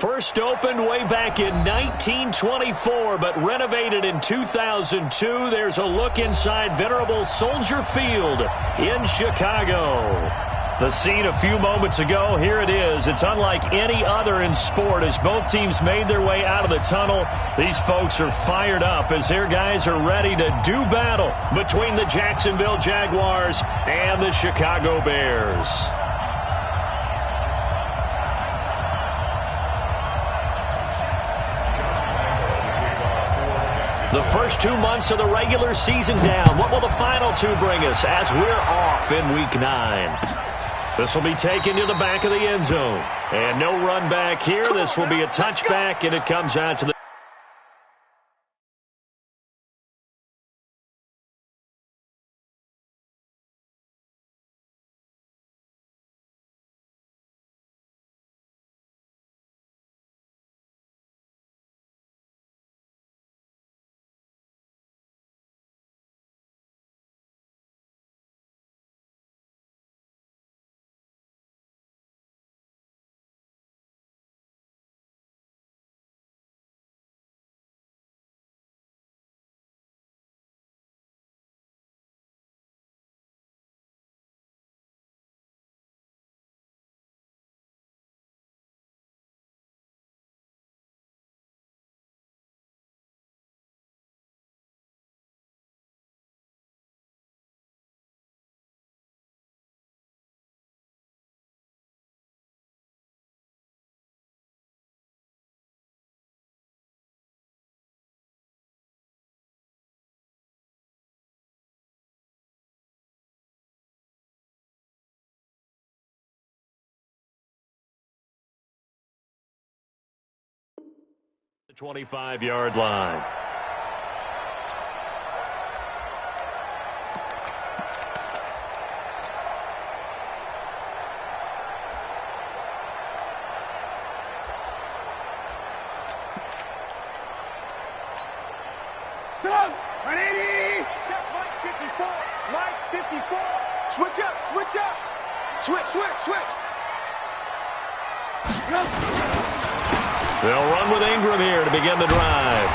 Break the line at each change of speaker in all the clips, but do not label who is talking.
First opened way back in 1924, but renovated in 2002. There's a look inside venerable Soldier Field in Chicago. The scene a few moments ago, here it is. It's unlike any other in sport as both teams made their way out of the tunnel. These folks are fired up as their guys are ready to do battle between the Jacksonville Jaguars and the Chicago Bears. The first 2 months of the regular season down. What will the final two bring us as we're off in Week 9? This will be taken to the back of the end zone. And no run back here. This will be a touchback, and it comes out to the the 25-yard line.
Go! 180! Check Mike 54. Mike 54. Switch up, switch up. Switch.
They'll run with Ingram here to begin the drive.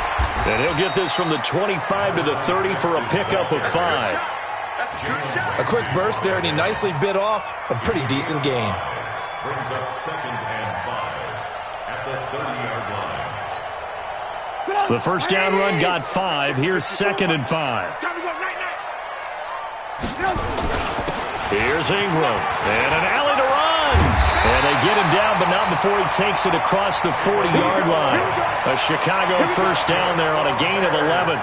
And he'll get this from the 25 to the 30 for a pickup of 5.
A quick burst there, and he nicely bit off a pretty decent gain.
Brings up 2nd and 5 at the 30-yard line.
The first down run got 5. Here's 2nd and 5.
Time to go, night.
Here's Ingram. And an alley to run. And they get him down, but not before he takes it across the 40-yard line. A Chicago first down there on a gain of 11.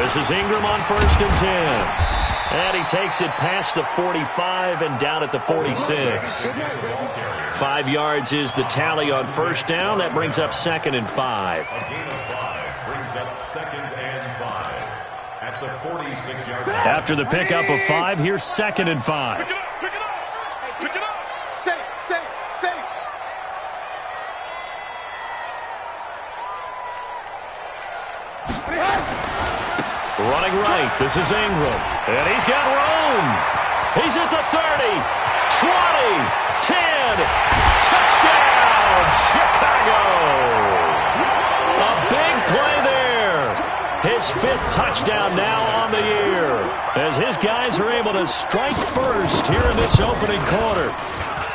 This is Ingram on 1st and 10. And he takes it past the 45 and down at the 46. 5 yards is the tally on first down. That brings up 2nd and 5.
A gain of 5 brings up 2nd and 5 at the 46-yard line.
After the pickup of 5, here's 2nd and 5.
Pick it up. Say.
Running right, this is Ingram. And he's got room. He's at the 30, 20, 10. Touchdown, Chicago. A big play there. His 5th touchdown now on the year, as his guys are able to strike first here in this opening quarter.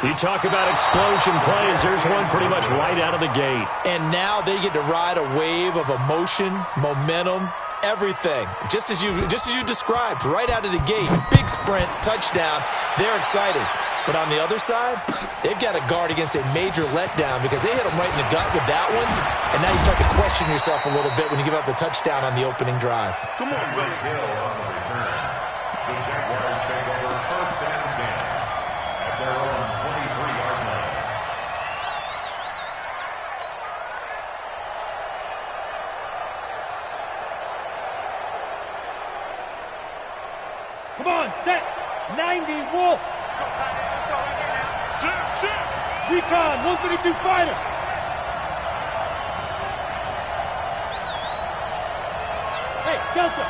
You talk about explosion plays. There's one pretty much right out of the gate.
And now they get to ride a wave of emotion, momentum, everything. Just as you described, right out of the gate. Big sprint, touchdown. They're excited. But on the other side, they've got to guard against a major letdown because they hit them right in the gut with that one. And now you start to question yourself a little bit when you give up the touchdown on the opening drive.
Come on, Rick Hill on the return. The Jaguars take over 1st and 10 at their own 23-yard line.
Come on, set. 90 Wolf. Sit. Recon, 132 fighter. Hey, Delta.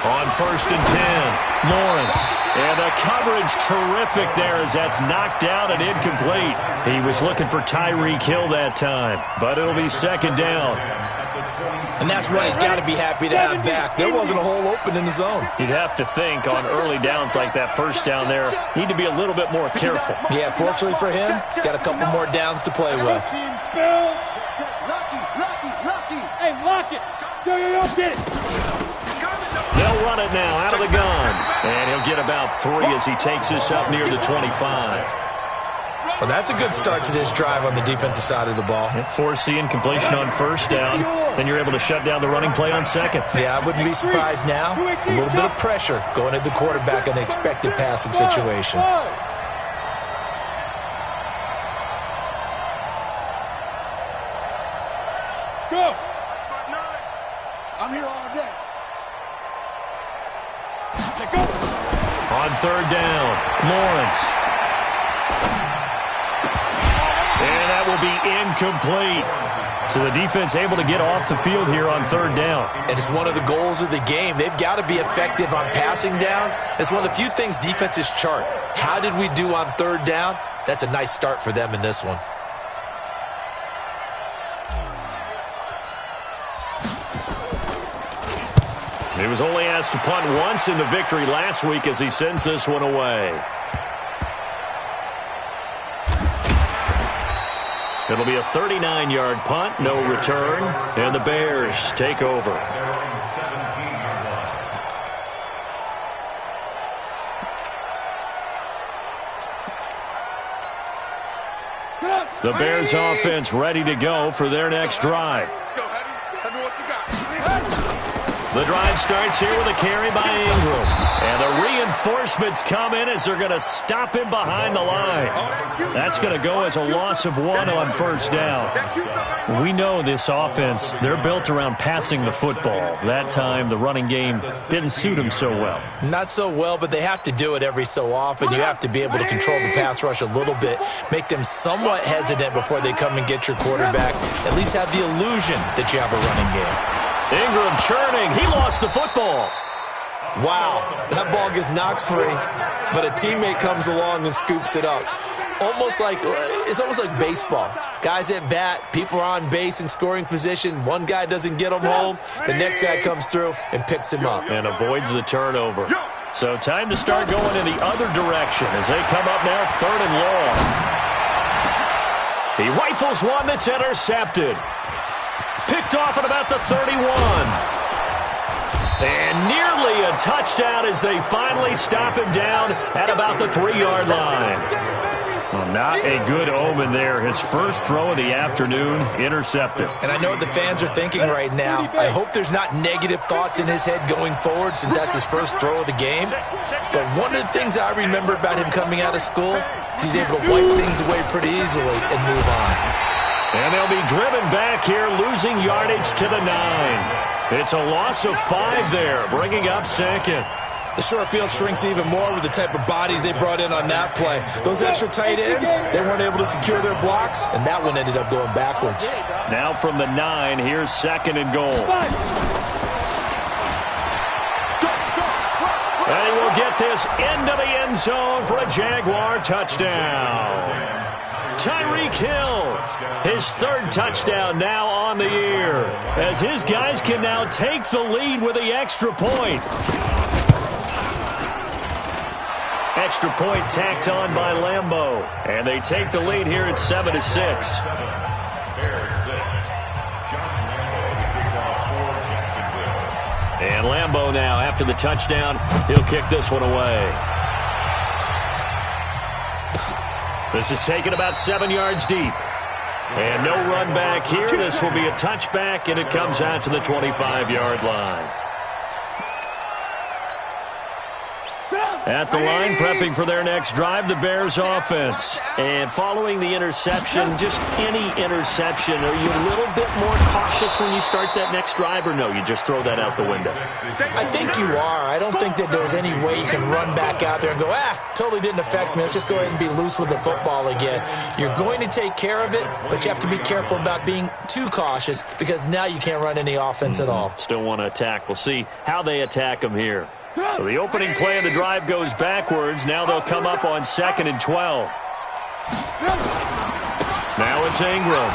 On 1st and 10, Lawrence. And the coverage terrific there as that's knocked out and incomplete. He was looking for Tyreek Hill that time, but it'll be 2nd down.
And that's one he's got to be happy to have back. There wasn't a hole open in the zone.
You'd have to think on early downs like that 1st down there, need to be a little bit more careful.
Yeah, fortunately for him, got a couple more downs to play with.
Hey, lock it. Yo, get it.
They'll run it now out of the gun. And he'll get about 3 as he takes this up near the 25.
Well, that's a good start to this drive on the defensive side of the ball.
Force the incompletion on 1st down. Then you're able to shut down the running play on 2nd.
Yeah, I wouldn't be surprised now. A little bit of pressure going at the quarterback in an expected passing situation.
Go. I'm here all day. Go.
On 3rd down, Lawrence. And that will be incomplete. So the defense able to get off the field here on 3rd down.
And it's one of the goals of the game. They've got to be effective on passing downs. It's one of the few things defenses chart. How did we do on 3rd down? That's a nice start for them in this one.
He was only asked to punt once in the victory last week as he sends this one away. It'll be a 39-yard punt, no return, and the Bears take over. The Bears offense ready to go for their next drive.
Let's go, Heavy. Tell me what you got.
The drive starts here with a carry by Ingram. And the reinforcements come in as they're going to stop him behind the line. That's going to go as a loss of 1 on 1st down. We know this offense, they're built around passing the football. That time, the running game didn't suit them so well.
Not so well, but they have to do it every so often. You have to be able to control the pass rush a little bit, make them somewhat hesitant before they come and get your quarterback. At least have the illusion that you have a running game.
Ingram churning. He lost the football.
Wow, that ball gets knocked free, but a teammate comes along and scoops it up. It's almost like baseball. Guys at bat, people are on base in scoring position. One guy doesn't get him home. The next guy comes through and picks him up.
And avoids the turnover. So time to start going in the other direction as they come up now 3rd and long. He rifles one that's intercepted. Picked off at about the 31. And nearly a touchdown as they finally stop him down at about the 3-yard line. Well, not a good omen there. His first throw of the afternoon, intercepted.
And I know what the fans are thinking right now. I hope there's not negative thoughts in his head going forward since that's his first throw of the game. But one of the things I remember about him coming out of school is he's able to wipe things away pretty easily and move on.
And they'll be driven back here, losing yardage to the 9. It's a loss of 5 there, bringing up 2nd.
The short field shrinks even more with the type of bodies they brought in on that play. Those extra tight ends, they weren't able to secure their blocks, and that one ended up going backwards.
Now from the 9, here's 2nd and goal. And he will get this into the end zone for a Jaguar touchdown. Tyreek Hill, his 3rd touchdown now on the year, as his guys can now take the lead with the extra point. Extra point tacked on by Lambeau, and they take the lead here at 7-6. And Lambeau now, after the touchdown, he'll kick this one away. This is taken about 7 yards deep. And no run back here. This will be a touchback, and it comes out to the 25-yard line. At the line, prepping for their next drive, the Bears offense. And following the interception, just any interception, are you a little bit more cautious when you start that next drive, or no, you just throw that out the window?
I think you are. I don't think that there's any way you can run back out there and go, totally didn't affect me. Let's just go ahead and be loose with the football again. You're going to take care of it, but you have to be careful about being too cautious because now you can't run any offense at all.
Still want to attack. We'll see how they attack them here. So the opening play of the drive goes backwards. Now they'll come up on 2nd and 12. Now it's Ingram.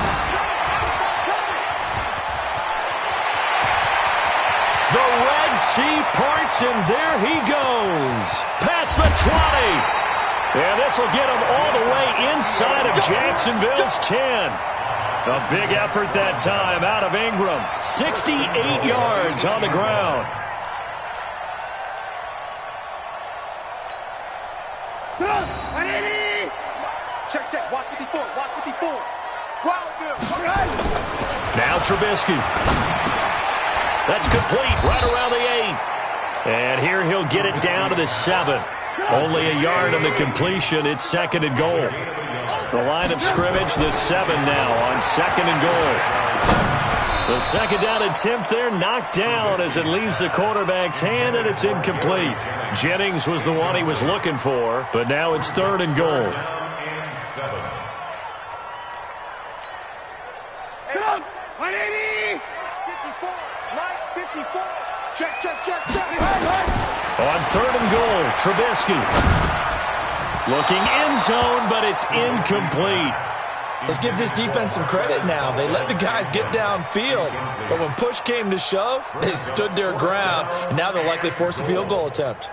The Red Sea parts, and there he goes. Past the 20. And this will get him all the way inside of Jacksonville's 10. A big effort that time out of Ingram. 68 yards on the ground.
Check. Watch 54. Watch 54.
Now Trubisky. That's complete right around the 8. And here he'll get it down to the 7. Only a yard on the completion. It's 2nd and goal. The line of scrimmage, the 7 now on 2nd and goal. The second down attempt there knocked down as it leaves the quarterback's hand, and it's incomplete. Jennings was the one he was looking for, but now it's 3rd and goal. On 3rd and goal, Trubisky. Looking end zone, but it's incomplete.
Let's give this defense some credit now. They let the guys get downfield, but when push came to shove, they stood their ground, and now they'll likely force a field goal attempt.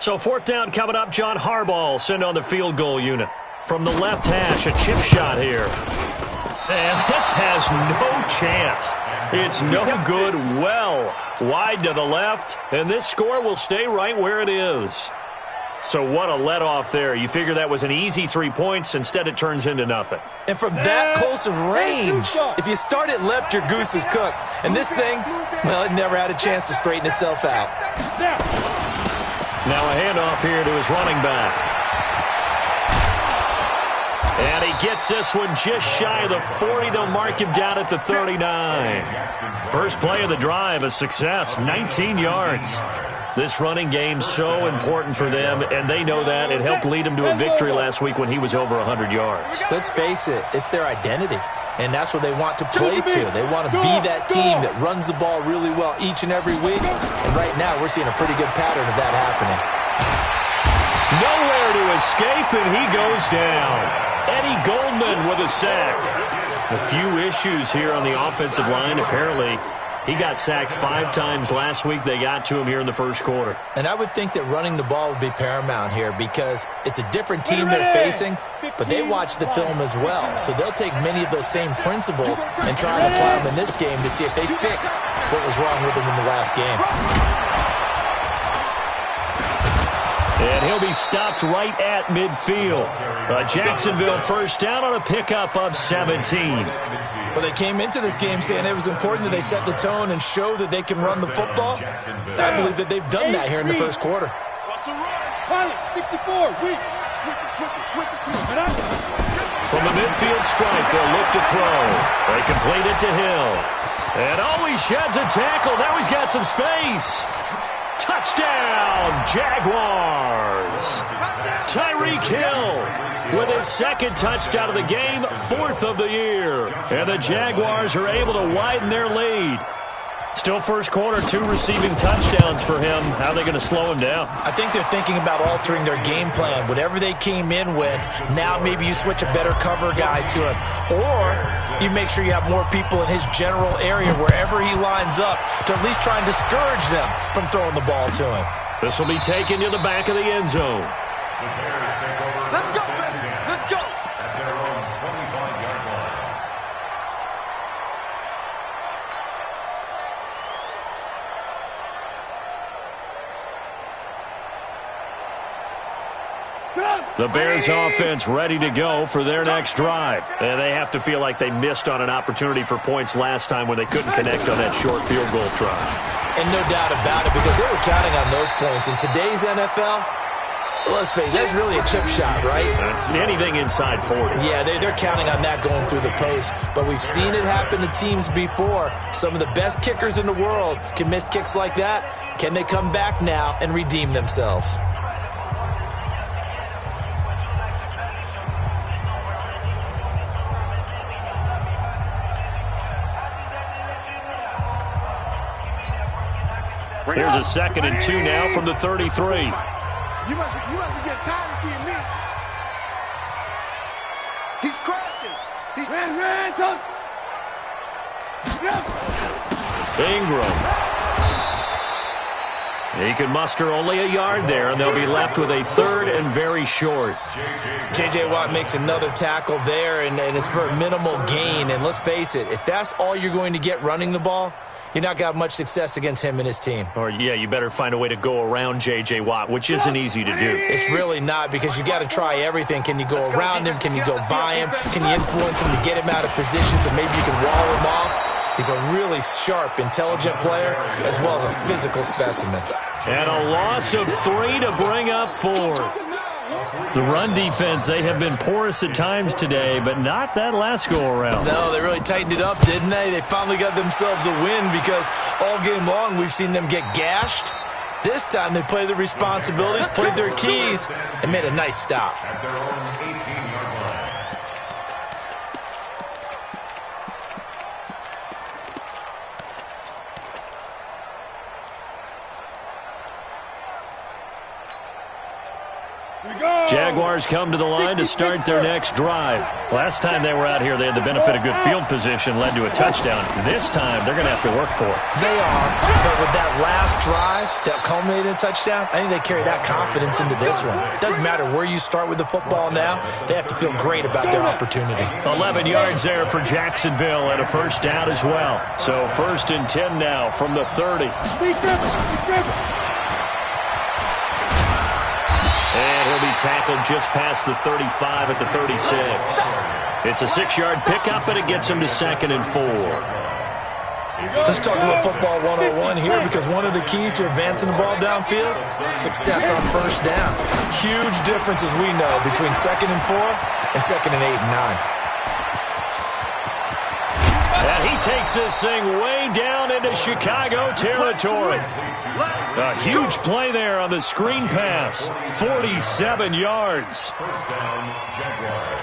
So 4th down coming up. John Harbaugh send on the field goal unit. From the left hash, a chip shot here. And this has no chance. It's no good. Well wide to the left, and this score will stay right where it is. So what a let-off there. You figure that was an easy 3 points. Instead, it turns into nothing.
And from that close of range, if you start it left, your goose is cooked. And this thing, well, it never had a chance to straighten itself out.
Now a handoff here to his running back. And he gets this one just shy of the 40. They'll mark him down at the 39. First play of the drive, a success, 19 yards. This running game so important for them, and they know that. It helped lead them to a victory last week when he was over 100 yards.
Let's face it, it's their identity. And that's what they want to play to. They want to be that team that runs the ball really well each and every week. And right now, we're seeing a pretty good pattern of that happening.
Nowhere to escape, and he goes down. Eddie Goldman with a sack. A few issues here on the offensive line. Apparently, he got sacked 5 times last week. They got to him here in the first quarter.
And I would think that running the ball would be paramount here because it's a different team they're facing, but they watch the film as well. So they'll take many of those same principles and try and apply them in this game to see if they fixed what was wrong with them in the last game.
And he'll be stopped right at midfield. Jacksonville first down on a pickup of 17.
Well, they came into this game saying it was important that they set the tone and show that they can run the football. I believe that they've done that here in the first quarter.
64,
From the midfield stripe, they'll look to throw. They complete it to Hill. And he sheds a tackle. Now he's got some space. Touchdown, Jaguars. Tyreek Hill with his second touchdown of the game, fourth of the year. And the Jaguars are able to widen their lead. Still first quarter, 2 receiving touchdowns for him. How are they going to slow him down?
I think they're thinking about altering their game plan. Whatever they came in with, now maybe you switch a better cover guy to him. Or you make sure you have more people in his general area wherever he lines up to at least try and discourage them from throwing the ball to him.
This will be taken to the back of the end zone.
The Bears take over.
Let's go, baby. Let's go.
At their own 25-yard line.
The Bears offense ready to go for their next drive. And they have to feel like they missed on an opportunity for points last time when they couldn't connect on that short field goal try.
And no doubt about it, because they were counting on those points. In today's NFL, let's face it, that's really a chip shot, right?
That's anything inside 40.
Yeah, they're counting on that going through the post. But we've seen it happen to teams before. Some of the best kickers in the world can miss kicks like that. Can they come back now and redeem themselves?
Here's a 2nd and 2 now from the 33.
You must be getting tired of seeing me. He's crashing. He's ran, come.
Ingram. He can muster only a yard there, and they'll be left with a 3rd and very short.
J.J. Watt makes another tackle there, and it's for a minimal gain. And let's face it, if that's all you're going to get running the ball, you're not going to have much success against him and his team.
Or, yeah, you better find a way to go around J.J. Watt, which isn't easy to do.
It's really not, because you got to try everything. Can you go around him? Can you go by him? Can you influence him to get him out of position so maybe you can wall him off? He's a really sharp, intelligent player, as well as a physical specimen.
And a loss of 3 to bring up 4. The run defense, they have been porous at times today, but not that last go-around.
No, they really tightened it up, didn't they? They finally got themselves a win, because all game long we've seen them get gashed. This time they played their responsibilities, played their keys, and made a nice stop.
At their own 18-yard line.
Jaguars come to the line to start their next drive. Last time they were out here, they had the benefit of good field position, led to a touchdown. This time, they're going to have to work for it.
They are, but with that last drive that culminated in a touchdown, I think they carry that confidence into this one. It doesn't matter where you start with the football now. They have to feel great about their opportunity.
11 yards there for Jacksonville and a first down as well. So 1st and 10 now from the 30. And he'll be tackled just past the 35 at the 36. It's a 6-yard pickup, and it gets him to 2nd and 4.
Let's talk about football 101 here, because one of the keys to advancing the ball downfield, success on first down. Huge difference, as we know, between 2nd and 4 and 2nd and 8 and 9.
And he takes this thing way down into Chicago territory. A huge play there on the screen pass. 47 yards.
First down, Jaguars.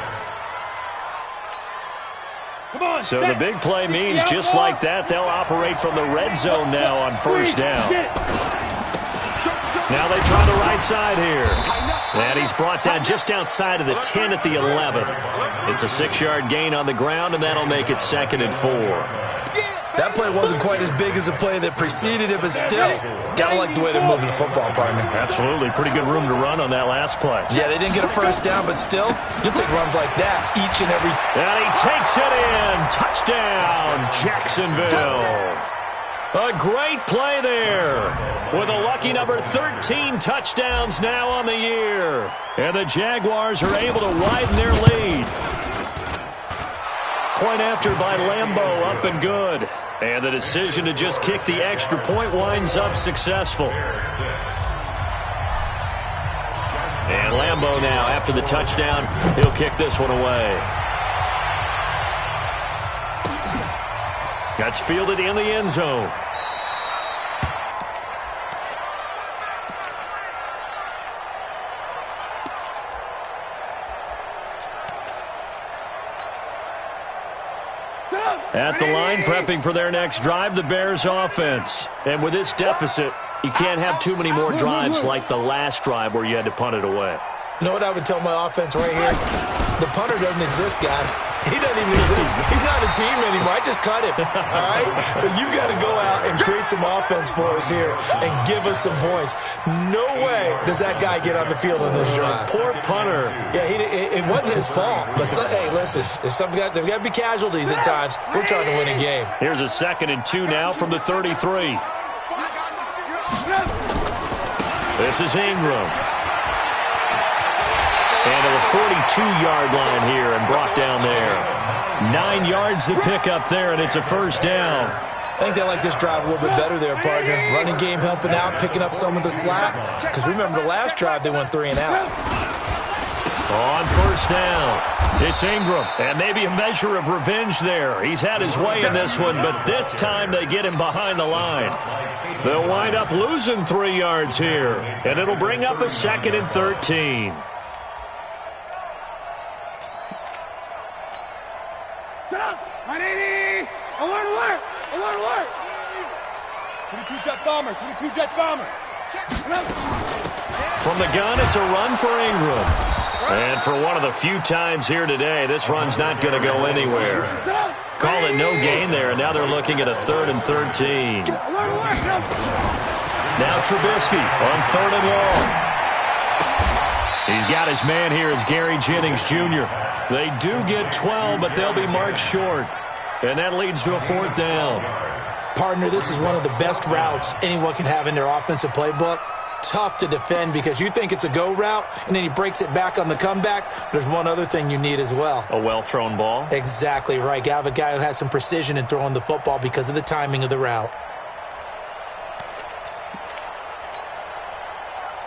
So the big play means just like that, they'll operate from the red zone now on first down. Now they try the right side here. And he's brought down just outside of the 10 at the 11. It's a 6-yard gain on the ground, and that'll make it 2nd and 4.
That play wasn't quite as big as the play that preceded it, but still, gotta like the way they're moving the football, partner.
Absolutely. Pretty good room to run on that last play.
Yeah, they didn't get a first down, but still, you'll take runs like that each and every.
And he takes it in. Touchdown, Jacksonville. A great play there, with a lucky number 13 touchdowns now on the year. And the Jaguars are able to widen their lead. Point after by Lambo, up and good. And the decision to just kick the extra point winds up successful. And Lambo now, after the touchdown, he'll kick this one away. That's fielded in the end zone. At the line, prepping for their next drive, the Bears offense. And with this deficit, you can't have too many more drives like the last drive where you had to punt it away.
You know what I would tell my offense right here? The punter doesn't exist, guys. He doesn't even exist. He's not a team anymore. I just cut him, all right? So you've got to go out and create some offense for us here and give us some points. No way does that guy get on the field on this drive.
Poor punter.
Yeah, it wasn't his fault. But, hey, listen, there's got to be casualties at times. We're trying to win a game.
Here's a 2nd and 2 now from the 33. This is Ingram. And to the 42-yard line here and brought down there. 9 yards to pick up there, and it's a first down.
I think they like this drive a little bit better there, partner. Running game helping out, picking up some of the slack. Because remember, the last drive they went 3 and out.
On first down, it's Ingram. And maybe a measure of revenge there. He's had his way in this one, but this time they get him behind the line. They'll wind up losing 3 yards here. And it'll bring up a 2nd and 13.
Alert! 22 jet bomber, 22 jet bomber.
From the gun, it's a run for Ingram. And for one of the few times here today, this run's not going to go anywhere. Call it no gain there, and now they're looking at a 3rd and 13. Now Trubisky on 3rd and long. He's got his man here as Gary Jennings Jr. They do get 12, but they'll be marked short. And that leads to a 4th down.
Partner, this is one of the best routes anyone can have in their offensive playbook. Tough to defend because you think it's a go route, and then he breaks it back on the comeback. There's one other thing you need as well.
A well-thrown ball?
Exactly right. You have a guy who has some precision in throwing the football because of the timing of the route.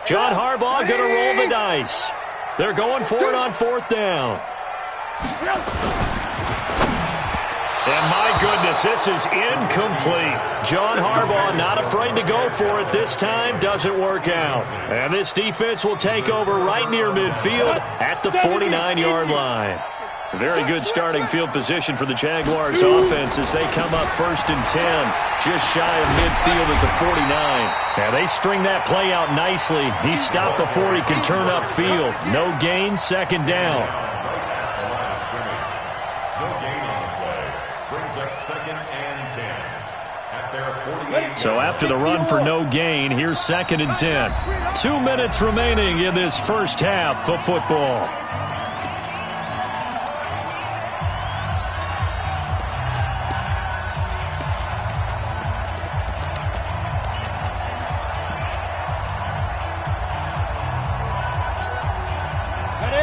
John Harbaugh going to roll the dice. They're going for it on 4th down. And my goodness, this is incomplete. John Harbaugh not afraid to go for it this time. Doesn't work out. And this defense will take over right near midfield at the 49-yard line. Very good starting field position for the Jaguars offense as they come up 1st and 10, just shy of midfield at the 49. And they string that play out nicely. He stopped before he can turn upfield. No gain, 2nd down. So after the run for no gain, here's 2nd and 10. 2 minutes remaining in this first half of football.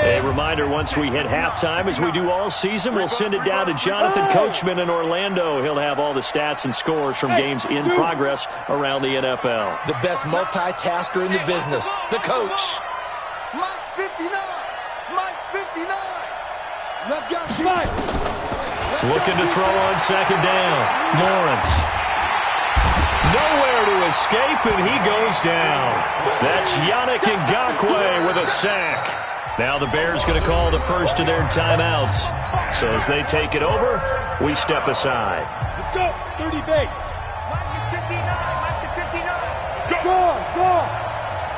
A reminder, once we hit halftime, as we do all season, we'll send it down to Jonathan Coachman in Orlando. He'll have all the stats and scores from games in progress around the NFL.
The best multitasker in the business, the coach.
Mike's 59. Mike's 59. Let's go.
Looking to throw on 2nd down. Lawrence. Nowhere to escape, and he goes down. That's Yannick Ngakoue with a sack. Now the Bears going to call the first of their timeouts. So as they take it over, we step aside.
Let's go. 30 base. Mike is 59. Mike is 59. Let's go. Go.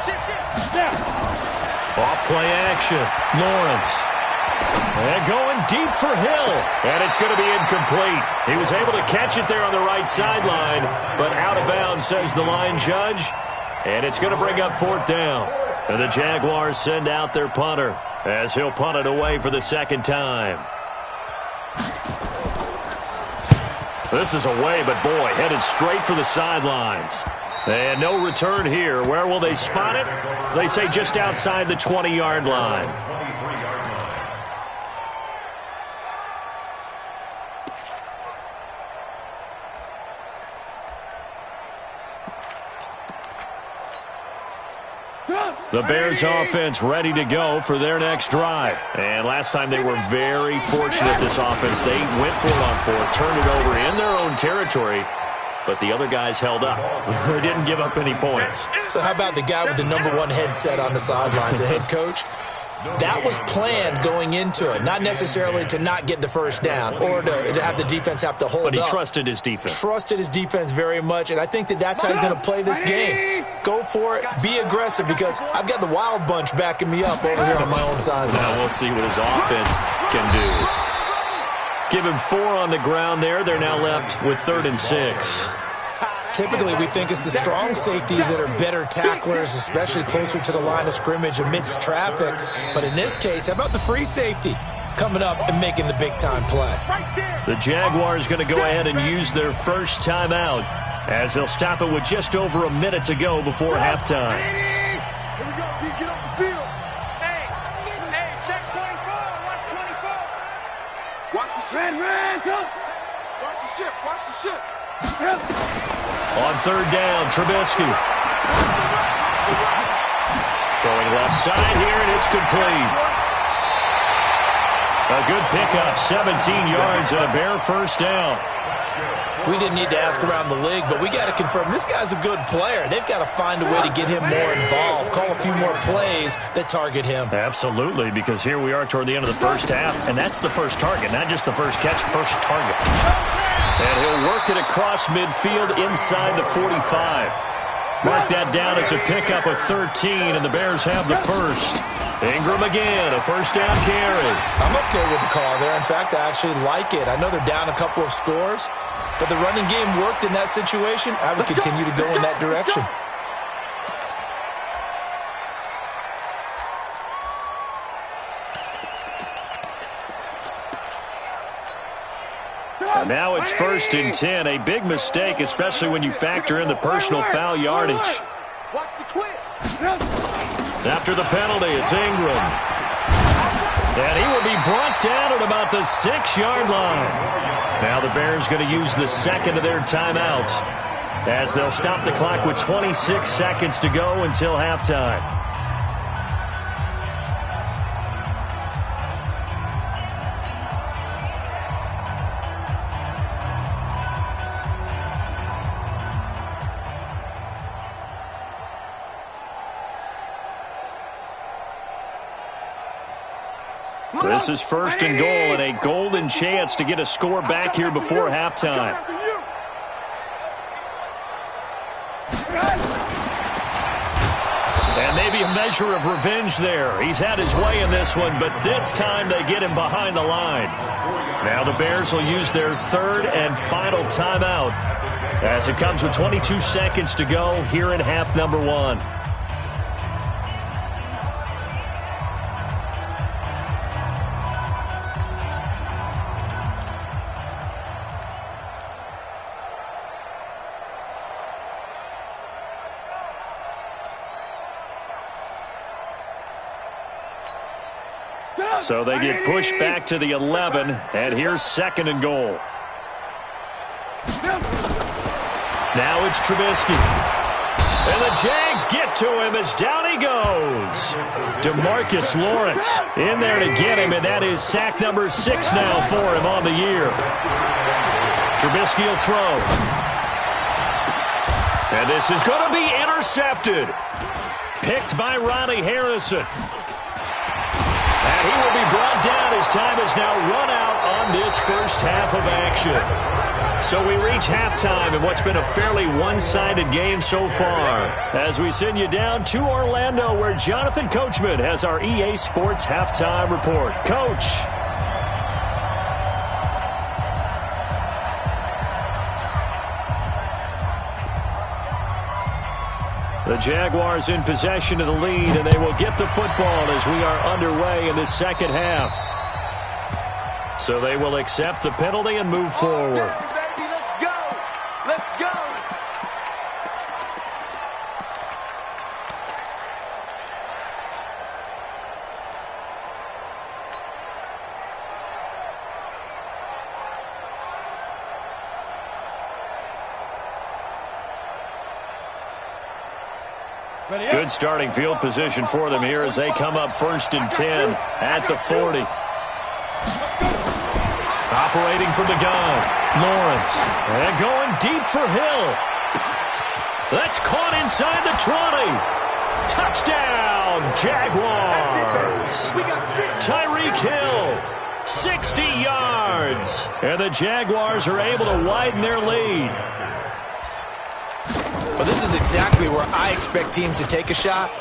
Shift. Yeah.
Off play action. Lawrence. And going deep for Hill. And it's going to be incomplete. He was able to catch it there on the right sideline, but out of bounds, says the line judge. And it's going to bring up 4th down. And the Jaguars send out their punter as he'll punt it away for the 2nd time. This is away, but boy, headed straight for the sidelines. And no return here. Where will they spot it? They say just outside the 20-yard line. The Bears offense ready to go for their next drive. And last time they were very fortunate, this offense. They went for it on 4th, turned it over in their own territory, but the other guys held up. They didn't give up any points.
So how about the guy with the #1 headset on the sidelines, the head coach? That was planned going into it, not necessarily to not get the first down or to have the defense have to hold up.
But he trusted his defense.
Trusted his defense very much, and I think that's how he's going to play this game. Go for it, be aggressive, because I've got the wild bunch backing me up over here on my own side.
Now we'll see what his offense can do. Give him 4 on the ground there. They're now left with 3rd and 6.
Typically, we think it's the strong safeties that are better tacklers, especially closer to the line of scrimmage amidst traffic. But in this case, how about the free safety coming up and making the big-time play?
The Jaguars going to go ahead and use their first timeout as they'll stop it with just over a minute to go before halftime.
Here we go, D. Get off the field. Hey, check 24. Watch 24. Watch the ship. Watch the ship. Watch the ship.
On 3rd down, Trubisky. Throwing left side here, and it's complete. A good pickup, 17 yards and a Bear first down.
We didn't need to ask around the league, but we got to confirm this guy's a good player. They've got to find a way to get him more involved, call a few more plays that target him.
Absolutely, because here we are toward the end of the first half, and that's the first target, not just the first catch, first target. And he'll work it across midfield inside the 45. Mark that down as a pickup of 13, and the Bears have the first. Ingram again, a first down carry.
I'm okay with the call there. In fact, I actually like it. I know they're down a couple of scores, but the running game worked in that situation. I would continue to go in that direction.
And now it's 1st and 10, a big mistake, especially when you factor in the personal foul yardage.
Watch the twist.
After the penalty, it's Ingram. And he will be brought down at about the 6-yard line. Now the Bears going to use the second of their timeouts as they'll stop the clock with 26 seconds to go until halftime. This is 1st and goal and a golden chance to get a score back here before halftime. And maybe a measure of revenge there. He's had his way in this one, but this time they get him behind the line. Now the Bears will use their 3rd and final timeout as it comes with 22 seconds to go here in half number 1. So they get pushed back to the 11, and here's 2nd and goal. Now it's Trubisky. And the Jags get to him as down he goes. DeMarcus Lawrence in there to get him, and that is sack number 6 now for him on the year. Trubisky will throw. And this is going to be intercepted. Picked by Ronnie Harrison. And he will be brought down as time has now run out on this first half of action. So we reach halftime in what's been a fairly one-sided game so far. As we send you down to Orlando, where Jonathan Coachman has our EA Sports Halftime Report. Coach. The Jaguars in possession of the lead, and they will get the football as we are underway in the second half. So they will accept the penalty and move forward.
Baby, let's go. Let's go.
Good starting field position for them here as they come up 1st and 10 at the 40. Operating from the gun, Lawrence. And going deep for Hill. That's caught inside the 20. Touchdown, Jaguars. Tyreek Hill, 60 yards. And the Jaguars are able to widen their lead.
Well, this is exactly where I expect teams to take a shot.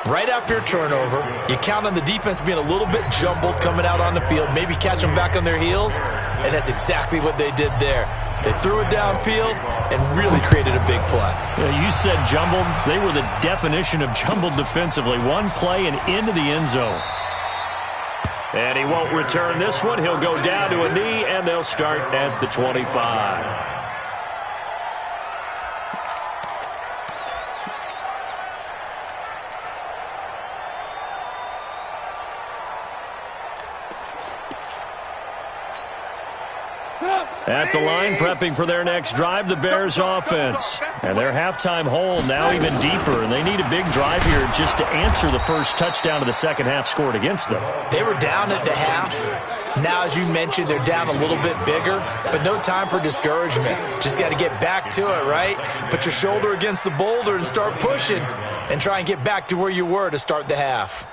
Right after a turnover, you count on the defense being a little bit jumbled coming out on the field, maybe catch them back on their heels, and that's exactly what they did there. They threw it downfield and really created a big play.
Yeah, you said jumbled. They were the definition of jumbled defensively. One play and into the end zone. And he won't return this one. He'll go down to a knee, and they'll start at the 25. At the line, prepping for their next drive, the Bears offense. And their halftime hole now even deeper, and they need a big drive here just to answer the first touchdown of the second half scored against them.
They were down at the half. Now, as you mentioned, they're down a little bit bigger, but no time for discouragement. Just got to get back to it, right? Put your shoulder against the boulder and start pushing and try and get back to where you were to start the half.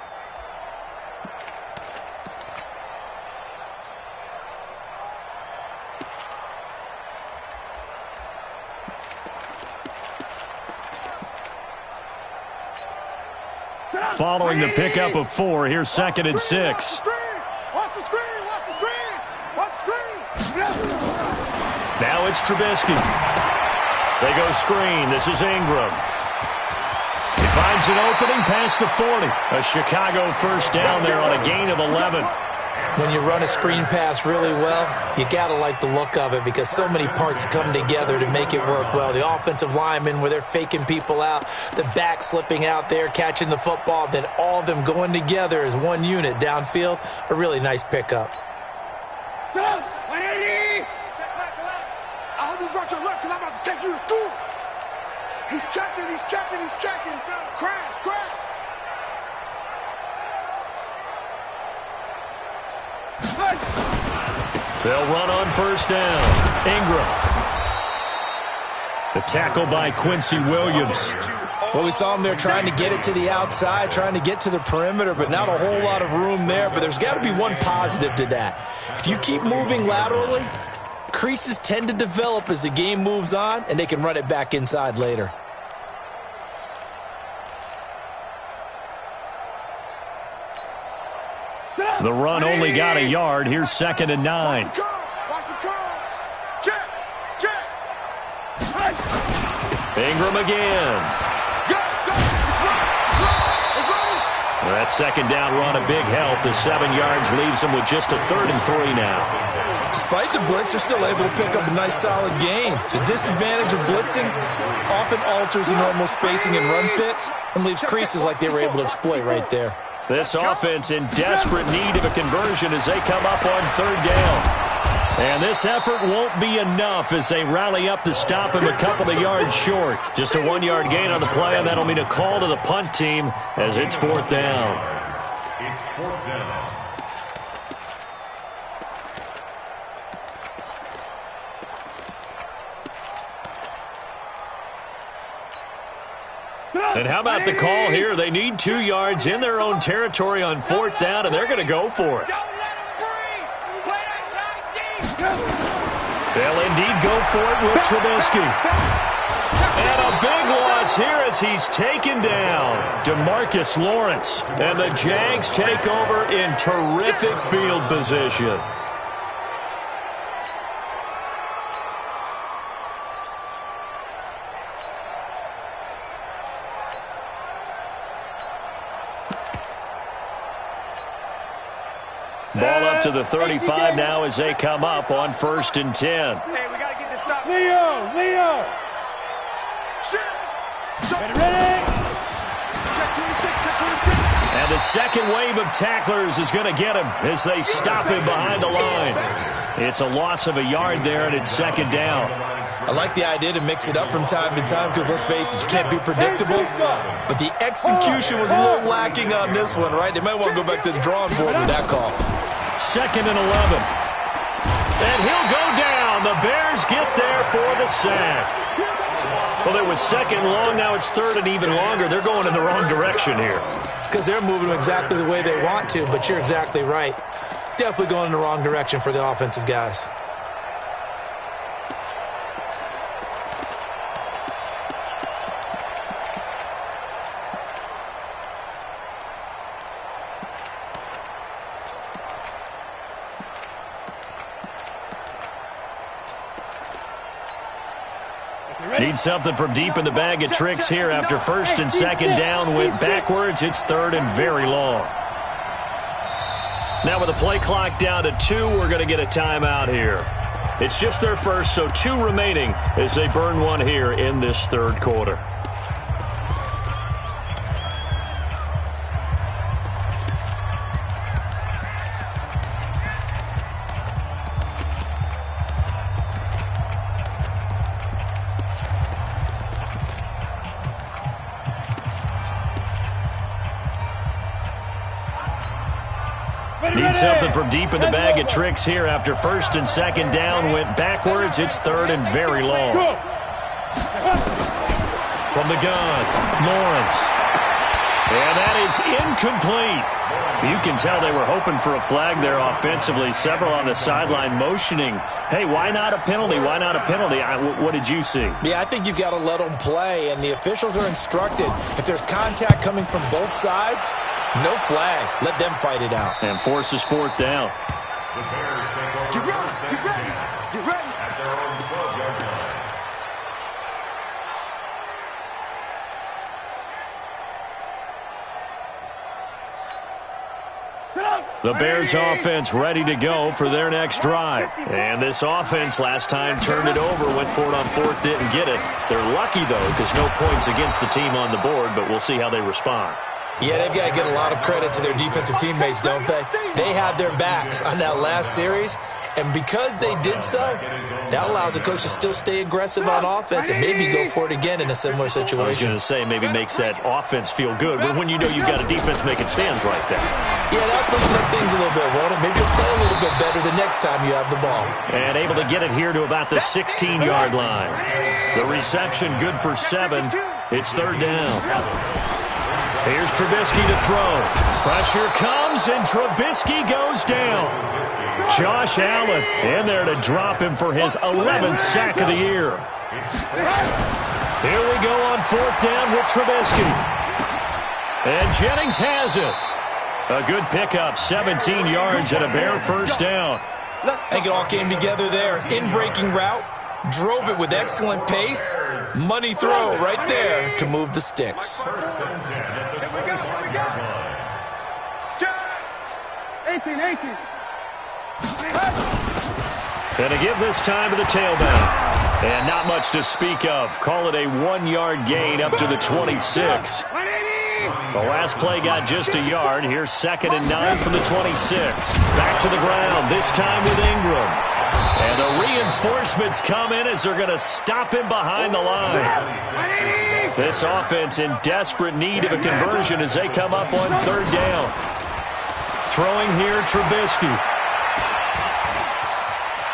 Following the pickup of 4, here's 2nd and 6.
Watch the screen! Watch the screen! Watch the screen!
Now it's Trubisky. They go screen. This is Ingram. He finds an opening past the 40. A Chicago first down there on a gain of 11.
When you run a screen pass really well, you got to like the look of it because so many parts come together to make it work well. The offensive linemen, where they're faking people out, the back slipping out there, catching the football, then all of them going together as one unit downfield. A really nice pickup.
180! I hope you brought your lunch because I'm about to take you to school. He's checking, he's checking, he's checking. Crash, crash.
They'll run on first down. Ingram. The tackle by Quincy Williams.
Well, we saw him there trying to get it to the outside, trying to get to the perimeter, but not a whole lot of room there. But there's got to be one positive to that. If you keep moving laterally, creases tend to develop as the game moves on, and they can run it back inside later.
The run only got a yard. Here's 2nd and 9.
Watch the curl. Check, check.
Ingram again. That second down run, a big help. The 7 yards leaves them with just a 3rd and 3 now.
Despite the blitz, they're still able to pick up a nice, solid gain. The disadvantage of blitzing often alters the normal spacing and run fits and leaves creases like they were able to exploit right there.
This offense in desperate need of a conversion as they come up on 3rd down. And this effort won't be enough as they rally up to stop him a couple of yards short. Just a 1-yard gain on the play, and that'll mean a call to the punt team as it's 4th down.
It's 4th down.
And how about the call here? They need 2 yards in their own territory on 4th down, and they're going to go for it. They'll indeed go for it with Trubisky. And a big loss here as he's taken down. DeMarcus Lawrence. And the Jags take over in terrific field position. Ball up to the 35 now as they come up on 1st and 10.
Hey, we got to get this stop. Leo! Ready? Check 26, check 26.
And the second wave of tacklers is going to get him as they stop him behind the line. It's a loss of a yard there, and it's 2nd down.
I like the idea to mix it up from time to time because, let's face it, you can't be predictable. But the execution was a little lacking on this one, right? They might want to go back to the drawing board with that call.
2nd and 11. And he'll go down. The Bears get there there for the sack. Well, it was second long. Now it's third and even longer. They're going in the wrong direction here.
Because they're moving exactly the way they want to, but you're exactly right. Definitely going in the wrong direction for the offensive guys.
Need something from deep in the bag of tricks here after first and second down went backwards. It's third and very long. Now with the play clock down to 2, we're going to get a timeout here. It's just their first, so 2 remaining as they burn one here in this third quarter. Need something from deep in the bag of tricks here after first and second down went backwards. It's third and very long. From the gun, Lawrence. And that is incomplete. You can tell they were hoping for a flag there offensively. Several on the sideline motioning, hey, why not a penalty? Why not a penalty? What did you see?
Yeah, I think you've got to let them play, and the officials are instructed. If there's contact coming from both sides, no flag. Let them fight it out.
And forces fourth down.
The Bears take over
Get ready,
first
get
and
ready,
10
get ready.
at their own 12-yard line.
The Bears offense ready to go for their next drive. And this offense last time turned it over, went for it on fourth, didn't get it. They're lucky, though, because no points against the team on the board, but we'll see how they respond.
Yeah, they've got to get a lot of credit to their defensive teammates, don't they? They had their backs on that last series, and because they did so, that allows the coach to still stay aggressive on offense and maybe go for it again in a similar
I was
situation.
going to say maybe makes that offense feel good, but when you know you've got a defense making stands right there.
Yeah, that'll loosen up things a little bit, won't it? Maybe you'll play a little bit better the next time you have the ball.
And able to get it here to about the 16-yard line. The reception good for 7. It's third down. Here's Trubisky to throw. Pressure comes, and Trubisky goes down. Josh Allen in there to drop him for his 11th sack of the year. Here we go on fourth down with Trubisky. And Jennings has it. A good pickup, 17 yards and a Bear first down.
I think it all came together there. In-breaking route, drove it with excellent pace. Money throw right there to move the sticks.
First and 10 at the 25-yard line.
18.
And to give this time to the tailback. And not much to speak of. Call it a 1-yard gain up to the 26. The last play got just a yard. Here's second and 9 from the 26. Back to the ground, this time with Ingram. And the reinforcements come in as they're going to stop him behind the line. This offense in desperate need of a conversion as they come up on third down. Throwing here, Trubisky.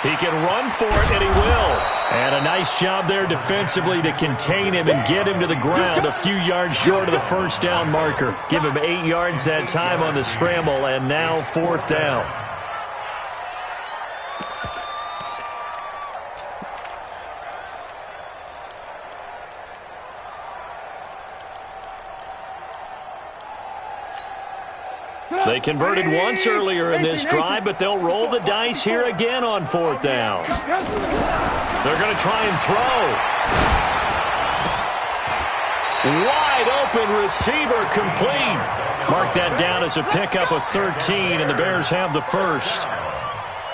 He can run for it, and he will. And a nice job there defensively to contain him and get him to the ground a few yards short of the first down marker. Give him 8 yards that time on the scramble, and now fourth down. They converted once earlier in this drive, but they'll roll the dice here again on fourth down. They're going to try and throw. Wide open receiver complete. Mark that down as a pickup of 13, and the Bears have the first.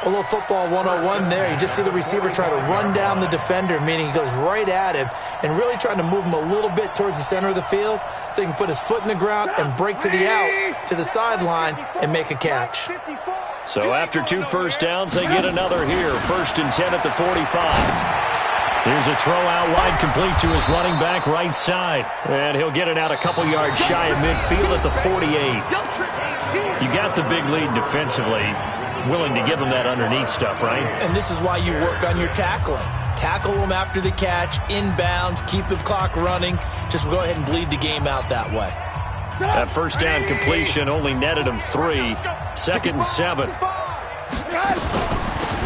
A little football 101 there. You just see the receiver try to run down the defender, meaning he goes right at him and really trying to move him a little bit towards the center of the field so he can put his foot in the ground and break to the out, to the sideline, and make a catch.
So after 2 first downs, they get another here. First and 10 at the 45. Here's a throw out wide, complete to his running back right side. And he'll get it out a couple yards shy of midfield at the 48. You got the big lead defensively. Willing to give him that underneath stuff, right?
And this is why you work on your tackling. tackle them after the catch, inbounds, keep the clock running. Just go ahead and bleed the game out that way.
That first down completion only netted him 3. 2nd and 7.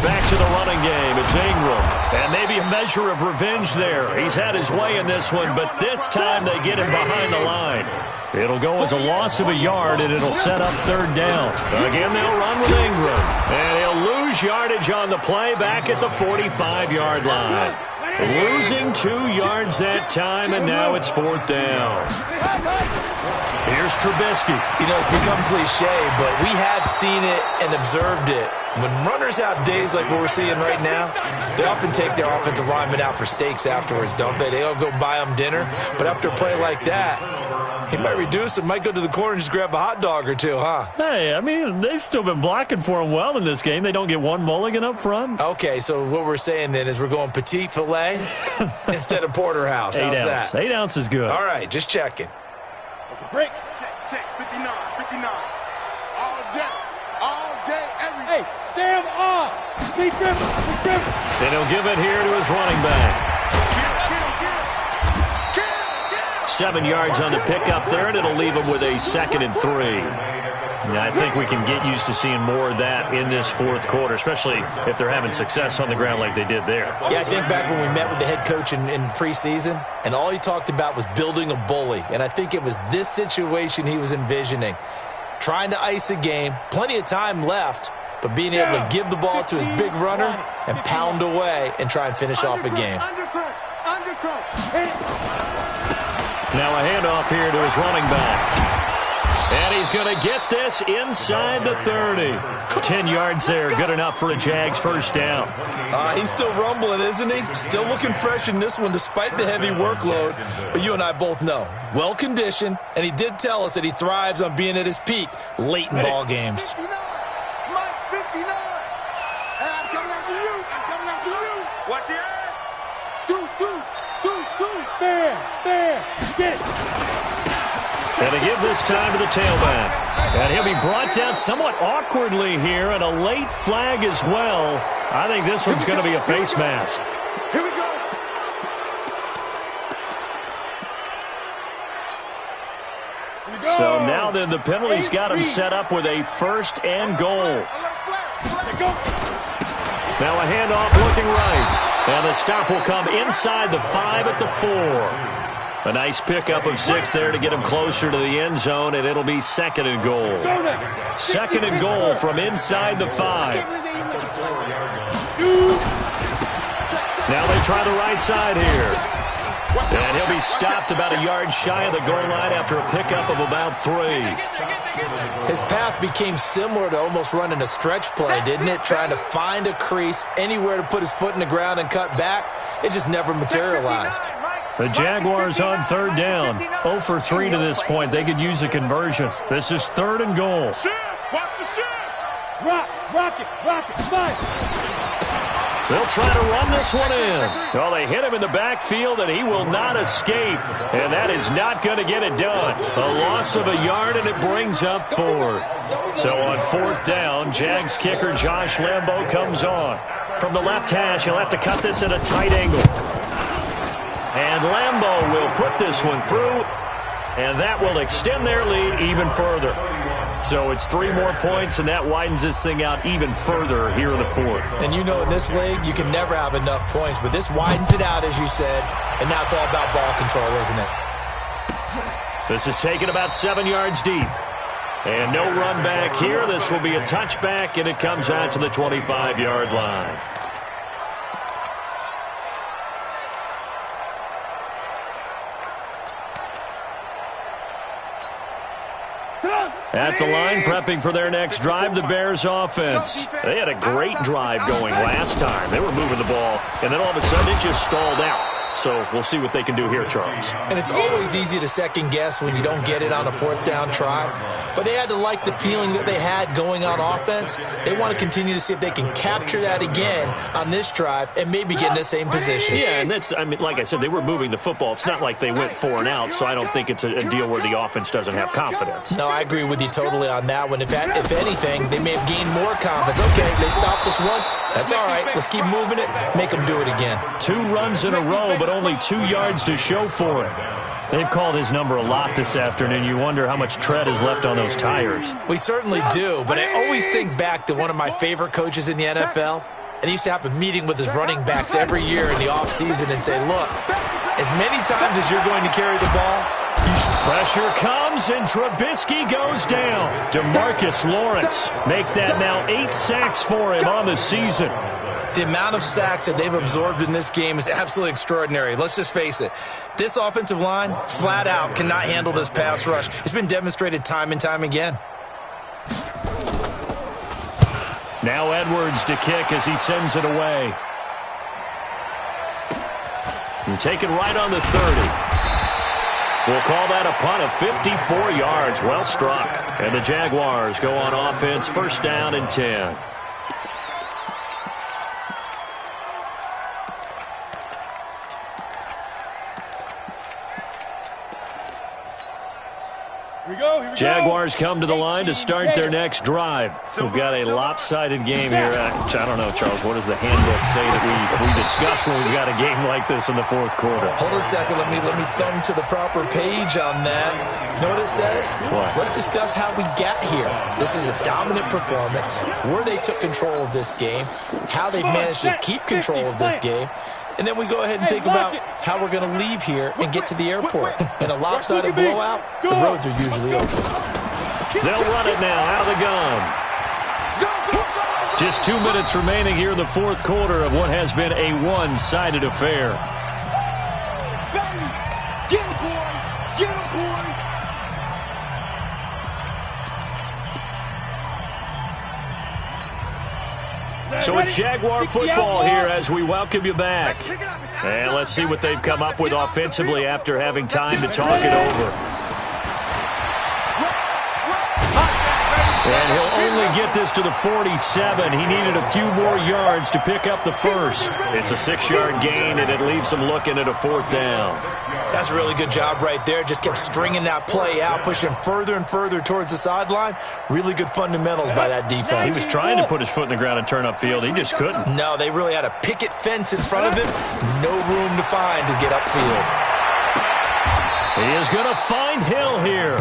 Back to the running game. It's Ingram. And maybe a measure of revenge there. He's had his way in this one, but this time they get him behind the line. It'll go as a loss of a yard, and it'll set up 3rd down. Again, they'll run with Ingram. And he'll lose yardage on the play back at the 45-yard line. Losing 2 yards that time, and now it's 4th down. Here's Trubisky.
You know, it's become cliche, but we have seen it and observed it. When runners have days like what we're seeing right now, they often take their offensive linemen out for steaks afterwards, don't they? They all go buy them dinner. But after a play like that, he might reduce it, might go to the corner and just grab a hot dog or two, huh?
Hey, I mean, they've still been blocking for him well in this game. They don't get one mulligan up front.
Okay, so what we're saying then is we're going petite filet instead of porterhouse. How's
8 ounce.
that?
8 ounce is good.
All right, just checking.
Okay, break. Check. 59. All day, every day.
Hey, Sam off. Be different.
And he'll give it here to his running back. 7 yards on the pickup there, and it'll leave him with a 2nd and 3. Yeah, I think we can get used to seeing more of that in this 4th quarter, especially if they're having success on the ground like they did there.
Yeah, I think back when we met with the head coach in preseason, and all he talked about was building a bully. And I think it was this situation he was envisioning. Trying to ice a game, plenty of time left, but being able to give the ball to his big runner and pound away and try and finish off a game.
Now a handoff here to his running back. And he's going to get this inside the 30. 10 yards there, good enough for a Jags 1st down.
He's still rumbling, isn't he? Still looking fresh in this one despite the heavy workload. But you and I both know, well-conditioned, and he did tell us that he thrives on being at his peak late in ball games.
59. Mike's 59. And I'm coming after you. Watch the air. Deuce.
Fair. Get it.
And to give this time to the tailback. And he'll be brought down somewhat awkwardly here, and a late flag as well. I think this one's going to be a face mask.
Here we go.
So now then the penalty's got him set up with a 1st and goal. Now a handoff looking right. And the stop will come inside the 5 at the 4. A nice pickup of 6 there to get him closer to the end zone, and it'll be 2nd and goal. 2nd and goal from inside the 5. Now they try the right side here. And he'll be stopped about a yard shy of the goal line after a pickup of about 3.
His path became similar to almost running a stretch play, didn't it? Trying to find a crease, anywhere to put his foot in the ground and cut back. It just never materialized.
The Jaguars on 3rd down. 0 for 3 to this point. They could use a conversion. This is 3rd and goal.
Watch the shift.
Rock it. Fight.
They'll try to run this one in. Well, they hit him in the backfield, and he will not escape. And that is not going to get it done. A loss of a yard, and it brings up 4th. So on 4th down, Jags kicker Josh Lambo comes on. From the left hash, he'll have to cut this at a tight angle. And Lambo will put this one through, and that will extend their lead even further. So it's 3 more points, and that widens this thing out even further here in the 4th.
And you know in this league, you can never have enough points, but this widens it out, as you said, and now it's all about ball control, isn't it?
This is taken about 7 yards deep. And no run back here. This will be a touchback, and it comes out to the 25-yard line. At the line, prepping for their next drive, the Bears offense. They had a great drive going last time. They were moving the ball, and then all of a sudden it just stalled out. So we'll see what they can do here, Charles.
And it's always easy to second guess when you don't get it on a fourth down try. But they had to like the feeling that they had going on offense. They want to continue to see if they can capture that again on this drive and maybe get in the same position.
Yeah, and that's, I mean, like I said, they were moving the football. It's not like they went 4 and out, so I don't think it's a deal where the offense doesn't have confidence.
No, I agree with you totally on that one. If anything, they may have gained more confidence. Okay, they stopped us once. That's all right. Let's keep moving it. Make them do it again.
2 runs in a row, but only 2 yards to show for it. They've called his number a lot this afternoon. You wonder how much tread is left on those tires.
We certainly do, but I always think back to one of my favorite coaches in the NFL, and he used to have a meeting with his running backs every year in the offseason and say, look, as many times as you're going to carry the ball,
pressure comes, and Trubisky goes down. DeMarcus Lawrence make that now 8 sacks for him on the season.
The amount of sacks that they've absorbed in this game is absolutely extraordinary. Let's just face it. This offensive line, flat out, cannot handle this pass rush. It's been demonstrated time and time again.
Now Edwards to kick as he sends it away. And taken right on the 30. We'll call that a punt of 54 yards. Well struck. And the Jaguars go on offense, first down and 10. Jaguars come to the line to start their next drive. We've got a lopsided game here. I don't know, Charles, what does the handbook say that we discuss when we've got a game like this in the fourth quarter?
Hold on a second. Let me thumb to the proper page on that. You know what it says?
What?
Let's discuss how we got here. This is a dominant performance, where they took control of this game, how they managed to keep control of this game. And then we go ahead and think about how we're going to leave here and get to the airport. In a lopsided blowout, the roads are usually open.
They'll run it now out of the gun. Just 2 minutes remaining here in the fourth quarter of what has been a one-sided affair.
Get him, boy! Get him, boy!
So it's Jaguar football here as we welcome you back. And let's see what they've come up with offensively after having time to talk it over. And he'll only get this to the 47. He needed a few more yards to pick up the first. It's a 6-yard gain, and it leaves him looking at a fourth down.
That's a really good job right there. Just kept stringing that play out, pushing further and further towards the sideline. Really good fundamentals by that defense.
He was trying to put his foot in the ground and turn upfield. He just couldn't.
No, they really had a picket fence in front of him. No room to find to get upfield.
He is going to find Hill here.